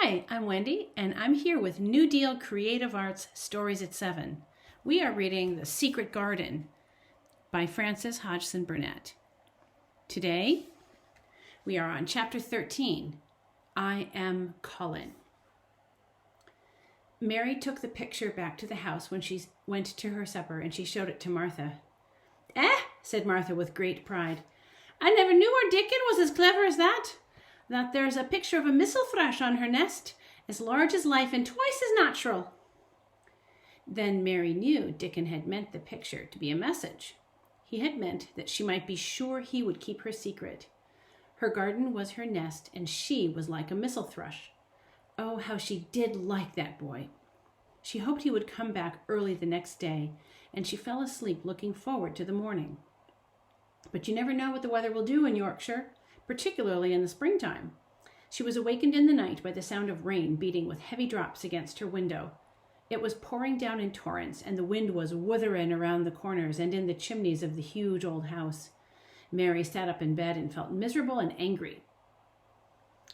Hi, I'm Wendy, and I'm here with New Deal Creative Arts Stories at 7. We are reading The Secret Garden by Frances Hodgson Burnett. Today, we are on Chapter 13, I Am Colin. Mary took the picture back to the house when she went to her supper, and she showed it to Martha. Said Martha with great pride. I never knew our Dickon was as clever as that there's a picture of a missel thrush on her nest, as large as life and twice as natural. Then Mary knew Dickon had meant the picture to be a message. He had meant that she might be sure he would keep her secret. Her garden was her nest, and she was like a missel thrush. Oh, how she did like that boy. She hoped he would come back early the next day, and she fell asleep looking forward to the morning. But you never know what the weather will do in Yorkshire, particularly in the springtime. She was awakened in the night by the sound of rain beating with heavy drops against her window. It was pouring down in torrents, and the wind was wuthering around the corners and in the chimneys of the huge old house. Mary sat up in bed and felt miserable and angry.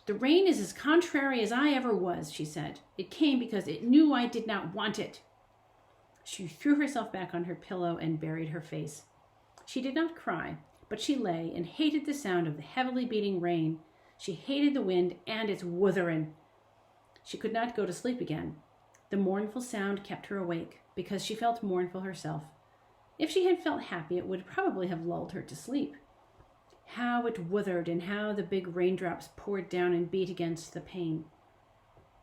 The rain is as contrary as I ever was, she said. It came because it knew I did not want it. She threw herself back on her pillow and buried her face. She did not cry, but she lay and hated the sound of the heavily beating rain. She hated the wind and its wuthering. She could not go to sleep again. The mournful sound kept her awake, because she felt mournful herself. If she had felt happy, it would probably have lulled her to sleep. How it wuthered, and how the big raindrops poured down and beat against the pane.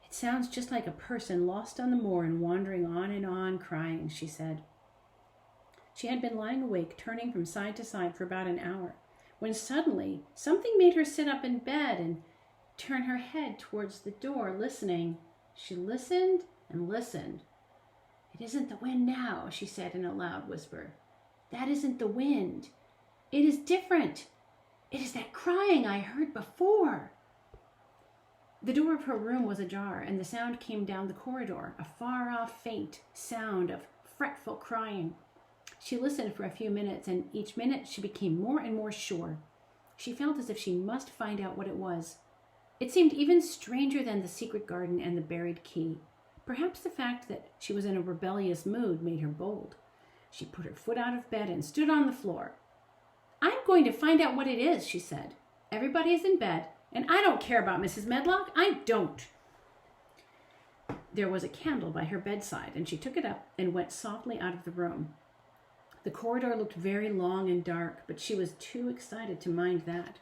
It sounds just like a person lost on the moor and wandering on, crying, she said. She had been lying awake, turning from side to side for about an hour, when suddenly something made her sit up in bed and turn her head towards the door, listening. She listened and listened. It isn't the wind now, she said in a loud whisper. That isn't the wind. It is different. It is that crying I heard before. The door of her room was ajar, and the sound came down the corridor, a far-off, faint sound of fretful crying. She listened for a few minutes, and each minute she became more and more sure. She felt as if she must find out what it was. It seemed even stranger than the secret garden and the buried key. Perhaps the fact that she was in a rebellious mood made her bold. She put her foot out of bed and stood on the floor. I'm going to find out what it is, she said. Everybody is in bed, and I don't care about Mrs. Medlock. I don't. There was a candle by her bedside, and she took it up and went softly out of the room. The corridor looked very long and dark, but she was too excited to mind that.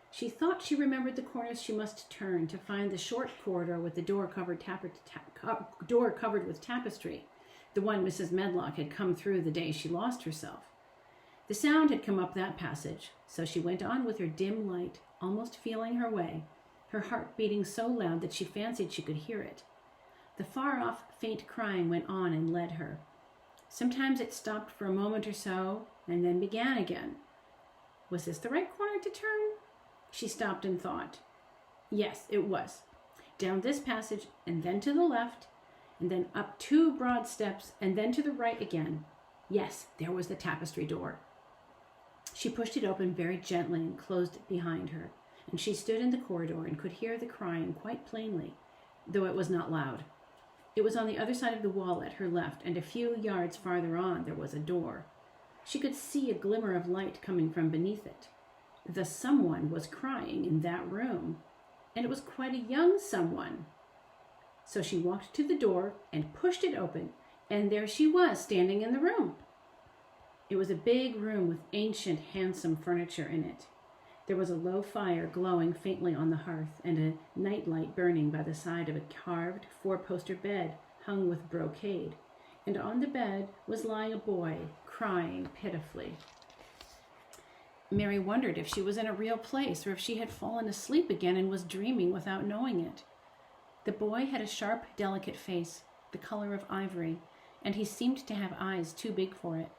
She thought she remembered the corners she must turn to find the short corridor with the door covered with tapestry, the one Mrs. Medlock had come through the day she lost herself. The sound had come up that passage, so she went on with her dim light, almost feeling her way, her heart beating so loud that she fancied she could hear it. The far-off, faint crying went on and led her. Sometimes it stopped for a moment or so, and then began again. Was this the right corner to turn? She stopped and thought. Yes, it was. Down this passage, and then to the left, and then up 2 broad steps, and then to the right again. Yes, there was the tapestry door. She pushed it open very gently and closed it behind her, and she stood in the corridor and could hear the crying quite plainly, though it was not loud. It was on the other side of the wall at her left, and a few yards farther on there was a door. She could see a glimmer of light coming from beneath it. The someone was crying in that room, and it was quite a young someone. So she walked to the door and pushed it open, and there she was, standing in the room. It was a big room with ancient, handsome furniture in it. There was a low fire glowing faintly on the hearth, and a night light burning by the side of a carved 4-poster bed hung with brocade, and on the bed was lying a boy, crying pitifully. Mary wondered if she was in a real place, or if she had fallen asleep again and was dreaming without knowing it. The boy had a sharp, delicate face, the color of ivory, and he seemed to have eyes too big for it.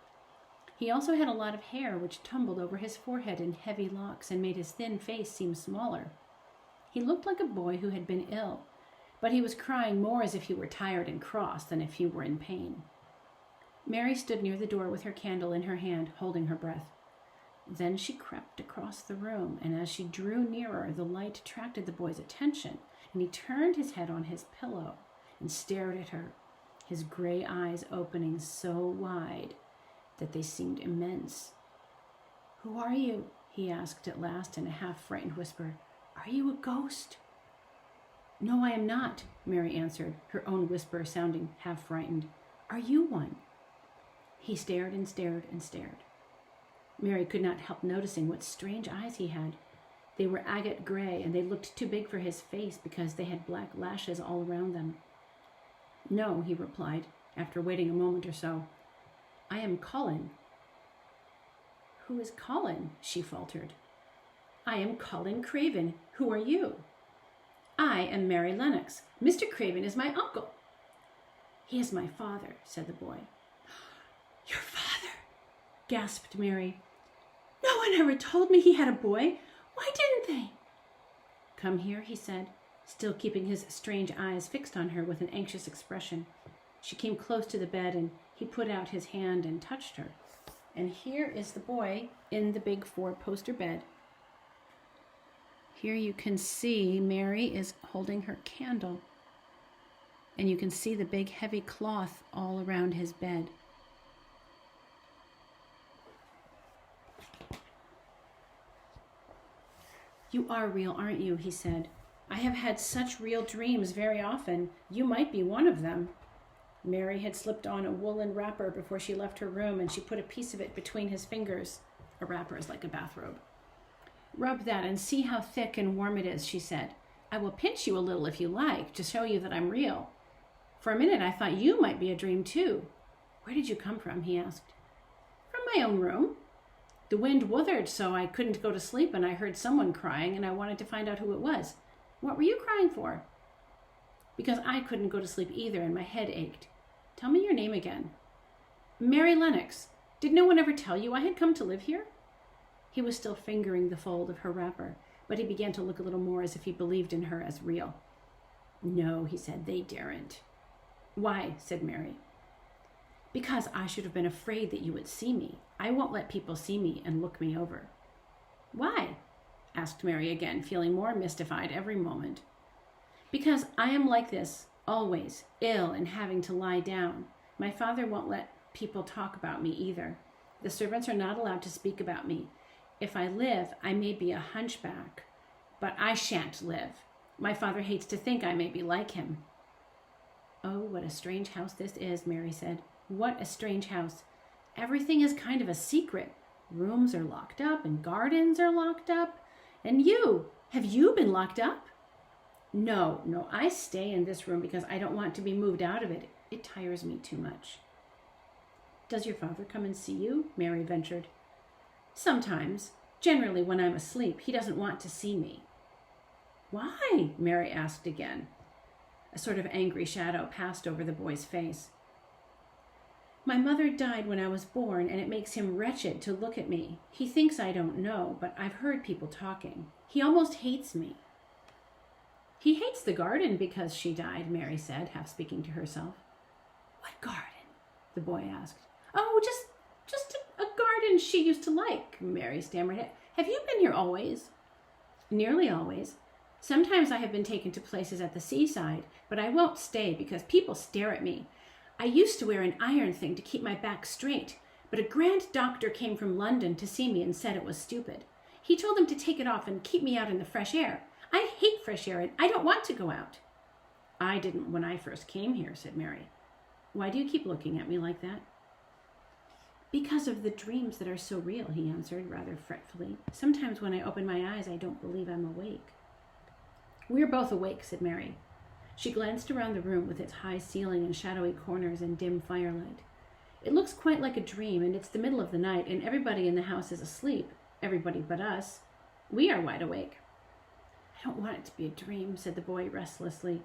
He also had a lot of hair which tumbled over his forehead in heavy locks and made his thin face seem smaller. He looked like a boy who had been ill, but he was crying more as if he were tired and cross than if he were in pain. Mary stood near the door with her candle in her hand, holding her breath. Then she crept across the room, and as she drew nearer, the light attracted the boy's attention, and he turned his head on his pillow and stared at her, his gray eyes opening so wide that they seemed immense. "Who are you?" he asked at last in a half-frightened whisper. "Are you a ghost?" "No, I am not," Mary answered, her own whisper sounding half-frightened. "Are you one?" He stared and stared and stared. Mary could not help noticing what strange eyes he had. They were agate gray, and they looked too big for his face because they had black lashes all around them. "No," he replied, after waiting a moment or so. "I am Colin." "Who is Colin?" she faltered. "I am Colin Craven. Who are you?" "I am Mary Lennox. Mr. Craven is my uncle." "He is my father," said the boy. "Your father?" gasped Mary. "No one ever told me he had a boy. Why didn't they?" "Come here," he said, still keeping his strange eyes fixed on her with an anxious expression. She came close to the bed, and he put out his hand and touched her. And here is the boy in the big 4-poster bed. Here you can see Mary is holding her candle, and you can see the big heavy cloth all around his bed. "You are real, aren't you?" he said. "I have had such real dreams very often. You might be one of them." Mary had slipped on a woolen wrapper before she left her room, and she put a piece of it between his fingers. A wrapper is like a bathrobe. "Rub that and see how thick and warm it is," she said. "I will pinch you a little if you like, to show you that I'm real. For a minute I thought you might be a dream too." "Where did you come from?" he asked. "From my own room. The wind wuthered so I couldn't go to sleep, and I heard someone crying, and I wanted to find out who it was." "What were you crying for?" "Because I couldn't go to sleep either, and my head ached." "Tell me your name again." "Mary Lennox. Did no one ever tell you I had come to live here?" He was still fingering the fold of her wrapper, but he began to look a little more as if he believed in her as real. "No," he said, "they daren't." "Why?" said Mary. "Because I should have been afraid that you would see me. I won't let people see me and look me over." "Why?" asked Mary again, feeling more mystified every moment. "Because I am like this, always, ill and having to lie down. My father won't let people talk about me either. The servants are not allowed to speak about me. If I live, I may be a hunchback, but I shan't live. My father hates to think I may be like him." "Oh, what a strange house this is," Mary said. "What a strange house. Everything is kind of a secret. Rooms are locked up and gardens are locked up. And have you been locked up?" No, I stay in this room because I don't want to be moved out of it. It tires me too much." "Does your father come and see you?" Mary ventured. "Sometimes. Generally when I'm asleep. He doesn't want to see me." "Why?" Mary asked again. A sort of angry shadow passed over the boy's face. "My mother died when I was born, and it makes him wretched to look at me. He thinks I don't know, but I've heard people talking. He almost hates me." "He hates the garden because she died," Mary said, half speaking to herself. "What garden?" the boy asked. "Oh, just a garden she used to like," Mary stammered. "Have you been here always?" "Nearly always. Sometimes I have been taken to places at the seaside, but I won't stay because people stare at me. I used to wear an iron thing to keep my back straight, but a grand doctor came from London to see me and said it was stupid. He told them to take it off and keep me out in the fresh air. I hate fresh air, and I don't want to go out." "I didn't when I first came here," said Mary. "Why do you keep looking at me like that?" "Because of the dreams that are so real," he answered rather fretfully. "Sometimes when I open my eyes, I don't believe I'm awake." "We're both awake," said Mary. She glanced around the room with its high ceiling and shadowy corners and dim firelight. "It looks quite like a dream, and it's the middle of the night, and everybody in the house is asleep. Everybody but us. We are wide awake." "I don't want it to be a dream," said the boy restlessly.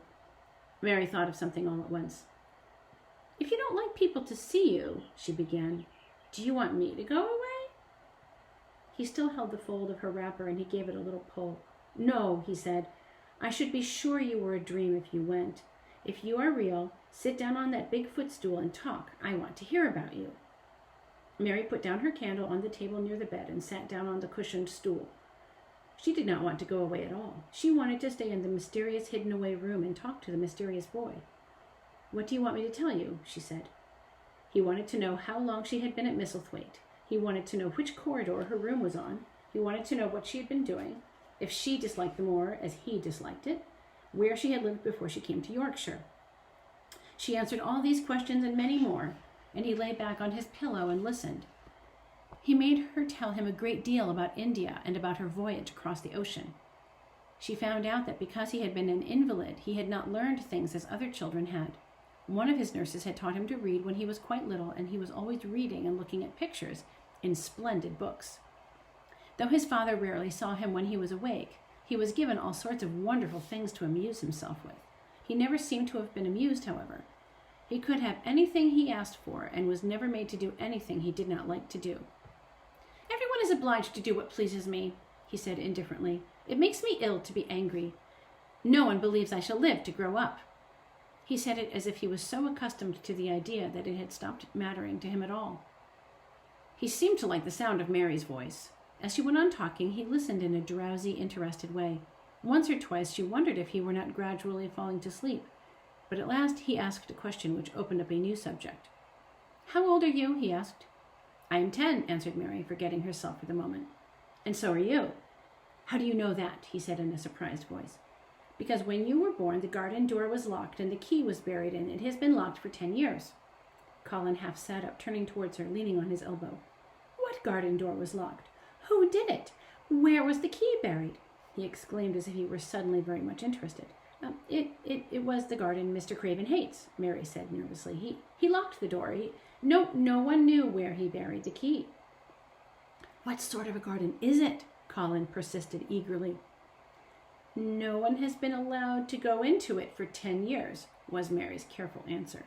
Mary thought of something all at once. "If you don't like people to see you," she began, "do you want me to go away?" He still held the fold of her wrapper, and he gave it a little pull. "No," he said. "I should be sure you were a dream if you went. If you are real, sit down on that big footstool and talk. I want to hear about you." Mary put down her candle on the table near the bed and sat down on the cushioned stool. She did not want to go away at all. She wanted to stay in the mysterious hidden-away room and talk to the mysterious boy. "What do you want me to tell you?" she said. He wanted to know how long she had been at Misselthwaite. He wanted to know which corridor her room was on. He wanted to know what she had been doing, if she disliked the moor as he disliked it, where she had lived before she came to Yorkshire. She answered all these questions and many more, and he lay back on his pillow and listened. He made her tell him a great deal about India and about her voyage across the ocean. She found out that because he had been an invalid, he had not learned things as other children had. One of his nurses had taught him to read when he was quite little, and he was always reading and looking at pictures in splendid books. Though his father rarely saw him when he was awake, he was given all sorts of wonderful things to amuse himself with. He never seemed to have been amused, however. He could have anything he asked for, and was never made to do anything he did not like to do. "Everyone is obliged to do what pleases me," he said indifferently. "It makes me ill to be angry. No one believes I shall live to grow up." He said it as if he was so accustomed to the idea that it had stopped mattering to him at all. He seemed to like the sound of Mary's voice. As she went on talking, he listened in a drowsy, interested way. Once or twice she wondered if he were not gradually falling to sleep, but at last he asked a question which opened up a new subject. "How old are you?" he asked. "I am 10, answered Mary, forgetting herself for the moment. "And so are you." "How do you know that?" he said in a surprised voice. "Because when you were born, the garden door was locked and the key was buried in it. It has been locked for 10 years. Colin half sat up, turning towards her, leaning on his elbow. "What garden door was locked? Who did it? Where was the key buried?" he exclaimed as if he were suddenly very much interested. It was the garden Mr. Craven hates," Mary said nervously. He locked the door. No one knew where he buried the key." "What sort of a garden is it?" Colin persisted eagerly. "No one has been allowed to go into it for 10 years, was Mary's careful answer.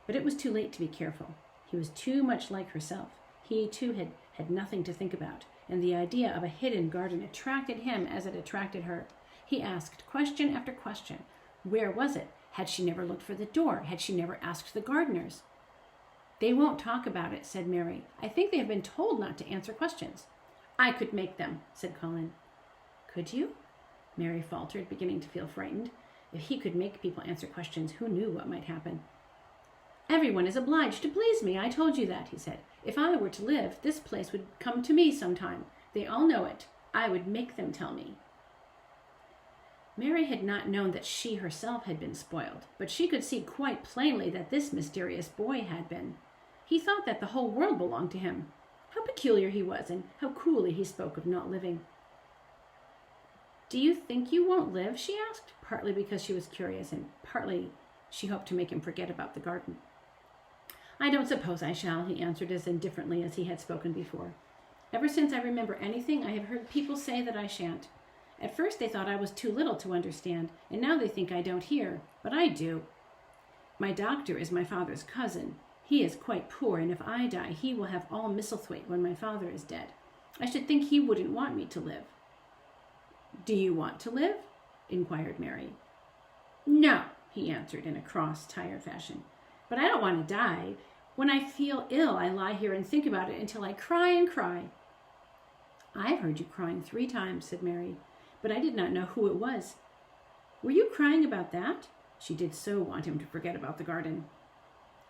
But it was too late to be careful. He was too much like herself. He, too, had nothing to think about, and the idea of a hidden garden attracted him as it attracted her. He asked question after question. Where was it? Had she never looked for the door? Had she never asked the gardeners? "They won't talk about it," said Mary. "I think they have been told not to answer questions." "I could make them," said Colin. "Could you?" Mary faltered, beginning to feel frightened. If he could make people answer questions, who knew what might happen? "Everyone is obliged to please me. I told you that," he said. "If I were to live, this place would come to me sometime. They all know it. I would make them tell me." Mary had not known that she herself had been spoiled, but she could see quite plainly that this mysterious boy had been. He thought that the whole world belonged to him. How peculiar he was, and how coolly he spoke of not living. "Do you think you won't live?" she asked, partly because she was curious and partly she hoped to make him forget about the garden. "I don't suppose I shall," he answered as indifferently as he had spoken before. "Ever since I remember anything, I have heard people say that I shan't. At first they thought I was too little to understand, and now they think I don't hear, but I do. My doctor is my father's cousin. He is quite poor, and if I die, he will have all Misselthwaite when my father is dead. I should think he wouldn't want me to live." "Do you want to live?" inquired Mary. "No," he answered in a cross, tired fashion. "But I don't want to die. When I feel ill, I lie here and think about it until I cry and cry." "I've heard you crying 3 times, said Mary, "but I did not know who it was. Were you crying about that?" She did so want him to forget about the garden.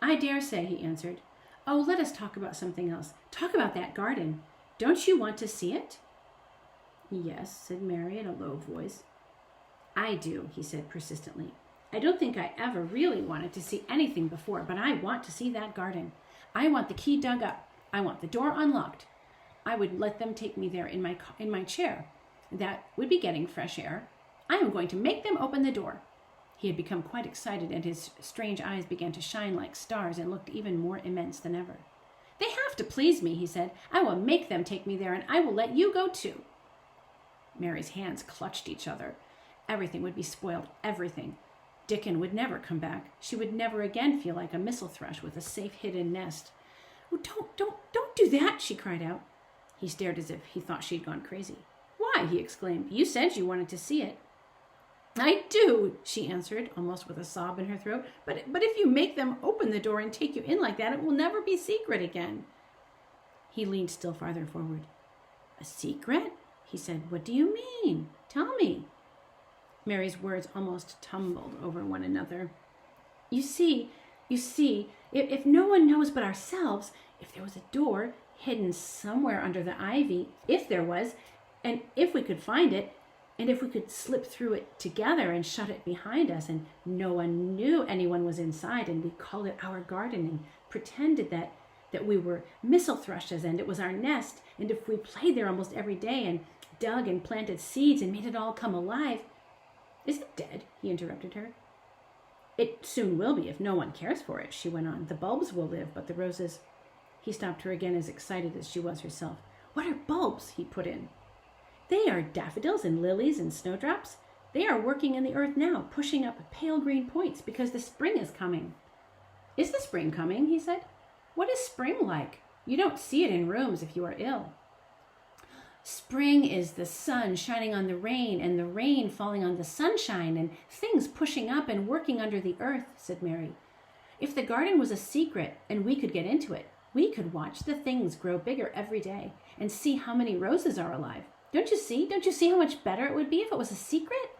"I dare say," he answered. "Oh, let us talk about something else. Talk about that garden. Don't you want to see it?" "Yes," said Mary in a low voice. "I do," he said persistently. "I don't think I ever really wanted to see anything before, but I want to see that garden. I want the key dug up. I want the door unlocked. I would let them take me there in my chair. That would be getting fresh air. I am going to make them open the door." He had become quite excited, and his strange eyes began to shine like stars and looked even more immense than ever. "They have to please me," he said. "I will make them take me there, and I will let you go too." Mary's hands clutched each other. Everything would be spoiled, everything. Dickon would never come back. She would never again feel like a missel thrush with a safe hidden nest. "Oh, don't do that," she cried out. He stared as if he thought she'd gone crazy. "Why?" he exclaimed. "You said you wanted to see it." "I do," she answered, almost with a sob in her throat. But if you make them open the door and take you in like that, it will never be secret again." He leaned still farther forward. "A secret?" he said. What do you mean? Tell me. Mary's words almost tumbled over one another. You see, if no one knows but ourselves, if there was a door hidden somewhere under the ivy, if there was, and if we could find it, and if we could slip through it together and shut it behind us, and no one knew anyone was inside, and we called it our garden and pretended that we were missel thrushes and it was our nest, and if we played there almost every day and dug and planted seeds and made it all come alive. Is it dead? He interrupted her. It soon will be if no one cares for it, she went on. The bulbs will live, but the roses... He stopped her again, as excited as she was herself. What are bulbs? He put in. They are daffodils and lilies and snowdrops. They are working in the earth now, pushing up pale green points because the spring is coming. Is the spring coming? He said. What is spring like? You don't see it in rooms if you are ill. Spring is the sun shining on the rain and the rain falling on the sunshine and things pushing up and working under the earth, said Mary. If the garden was a secret and we could get into it, we could watch the things grow bigger every day and see how many roses are alive. Don't you see? Don't you see how much better it would be if it was a secret?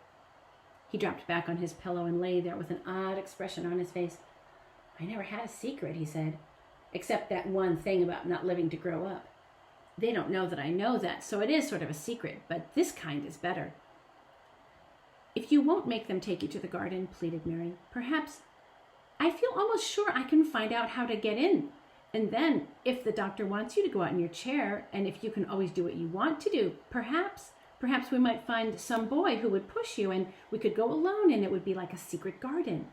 He dropped back on his pillow and lay there with an odd expression on his face. I never had a secret, he said, except that one thing about not living to grow up. They don't know that I know that, so it is sort of a secret, but this kind is better. If you won't make them take you to the garden, pleaded Mary, perhaps... I feel almost sure I can find out how to get in. And then, if the doctor wants you to go out in your chair, and if you can always do what you want to do, perhaps we might find some boy who would push you, and we could go alone, and it would be like a secret garden.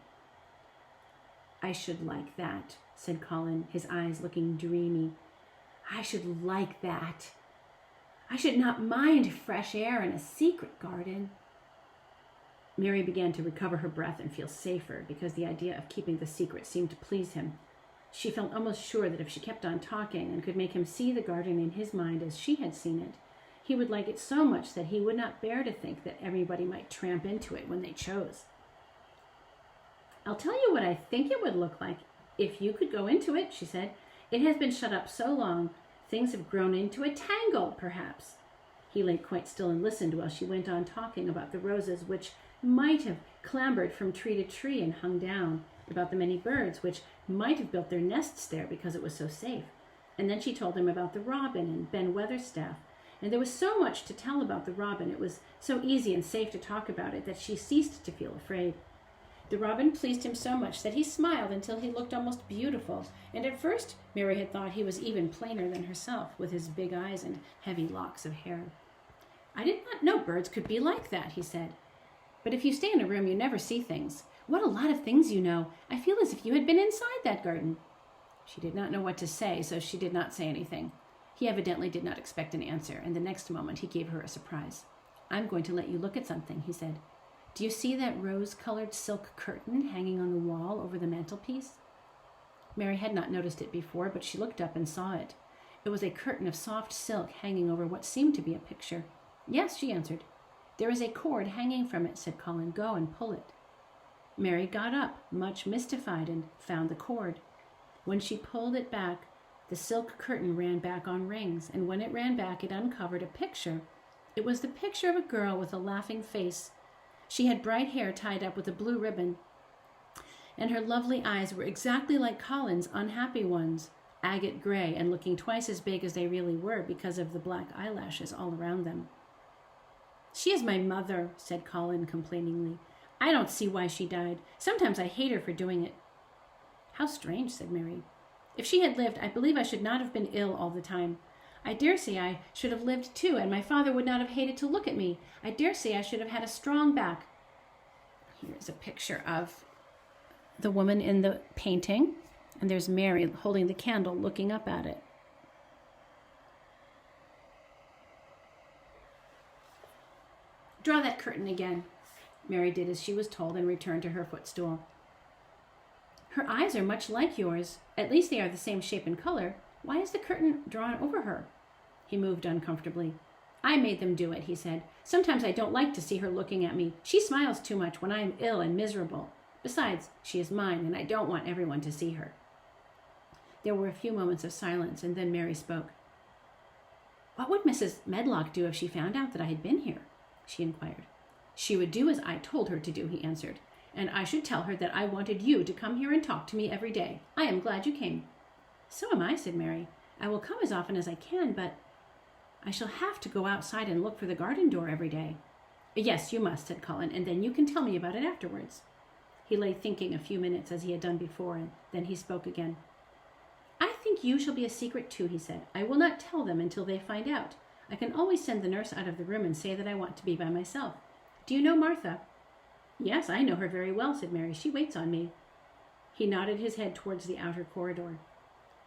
I should like that, said Colin, his eyes looking dreamy. I should like that. I should not mind fresh air and a secret garden. Mary began to recover her breath and feel safer, because the idea of keeping the secret seemed to please him. She felt almost sure that if she kept on talking and could make him see the garden in his mind as she had seen it, he would like it so much that he would not bear to think that everybody might tramp into it when they chose. I'll tell you what I think it would look like if you could go into it, she said. It has been shut up so long, things have grown into a tangle, perhaps. He lay quite still and listened while she went on talking about the roses which might have clambered from tree to tree and hung down, about the many birds which might have built their nests there because it was so safe. And then she told him about the robin and Ben Weatherstaff. And there was so much to tell about the robin. It was so easy and safe to talk about it that she ceased to feel afraid. The robin pleased him so much that he smiled until he looked almost beautiful. And at first, Mary had thought he was even plainer than herself, with his big eyes and heavy locks of hair. I did not know birds could be like that, he said. But if you stay in a room, you never see things. What a lot of things you know. I feel as if you had been inside that garden. She did not know what to say, so she did not say anything. He evidently did not expect an answer, and the next moment he gave her a surprise. I'm going to let you look at something, he said. Do you see that rose-colored silk curtain hanging on the wall over the mantelpiece? Mary had not noticed it before, but she looked up and saw it. It was a curtain of soft silk hanging over what seemed to be a picture. Yes, she answered. There is a cord hanging from it, said Colin. Go and pull it. Mary got up, much mystified, and found the cord. When she pulled it back, the silk curtain ran back on rings, and when it ran back, it uncovered a picture. It was the picture of a girl with a laughing face. She had bright hair tied up with a blue ribbon, and her lovely eyes were exactly like Colin's unhappy ones, agate gray and looking twice as big as they really were because of the black eyelashes all around them. She is my mother, said Colin complainingly. I don't see why she died. Sometimes I hate her for doing it. How strange, said Mary. If she had lived, I believe I should not have been ill all the time. I dare say I should have lived too, and my father would not have hated to look at me. I dare say I should have had a strong back. Here's a picture of the woman in the painting, and there's Mary holding the candle, looking up at it. Draw that curtain again. Mary did as she was told and returned to her footstool. Her eyes are much like yours. At least they are the same shape and color. Why is the curtain drawn over her? He moved uncomfortably. I made them do it, he said. Sometimes I don't like to see her looking at me. She smiles too much when I am ill and miserable. Besides, she is mine, and I don't want everyone to see her. There were a few moments of silence, and then Mary spoke. What would Mrs. Medlock do if she found out that I had been here? She inquired. She would do as I told her to do, he answered, and I should tell her that I wanted you to come here and talk to me every day. I am glad you came. So am I, said Mary. I will come as often as I can, but I shall have to go outside and look for the garden door every day. Yes, you must, said Colin, and then you can tell me about it afterwards. He lay thinking a few minutes as he had done before, and then he spoke again. I think you shall be a secret too, he said. I will not tell them until they find out. I can always send the nurse out of the room and say that I want to be by myself. Do you know Martha? Yes, I know her very well, said Mary. She waits on me. He nodded his head towards the outer corridor.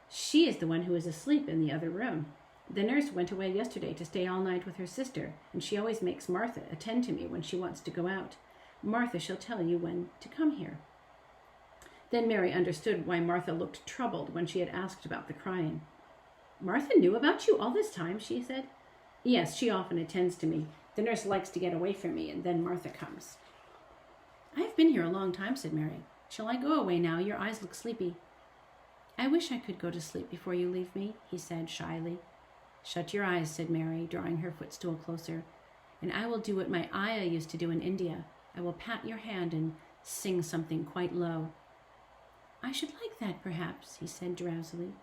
She is the one who is asleep in the other room. The nurse went away yesterday to stay all night with her sister, and she always makes Martha attend to me when she wants to go out. Martha shall tell you when to come here. Then Mary understood why Martha looked troubled when she had asked about the crying. Martha knew about you all this time, she said. Yes, she often attends to me. The nurse likes to get away from me, and then Martha comes. I have been here a long time, said Mary. Shall I go away now? Your eyes look sleepy. I wish I could go to sleep before you leave me, he said shyly. Shut your eyes, said Mary, drawing her footstool closer, and I will do what my ayah used to do in India. I will pat your hand and sing something quite low. I should like that, perhaps, he said drowsily.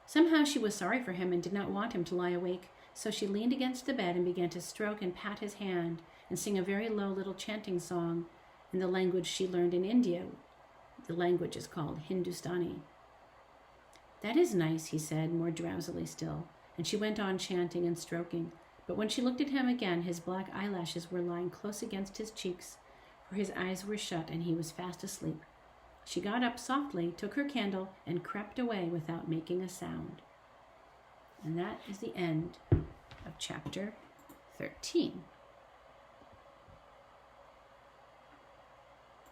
Somehow she was sorry for him and did not want him to lie awake, so she leaned against the bed and began to stroke and pat his hand and sing a very low little chanting song in the language she learned in India. The language is called Hindustani. That is nice, he said, more drowsily still, and she went on chanting and stroking. But when she looked at him again, his black eyelashes were lying close against his cheeks, for his eyes were shut and he was fast asleep. She got up softly, took her candle, and crept away without making a sound. And that is the end of chapter 13.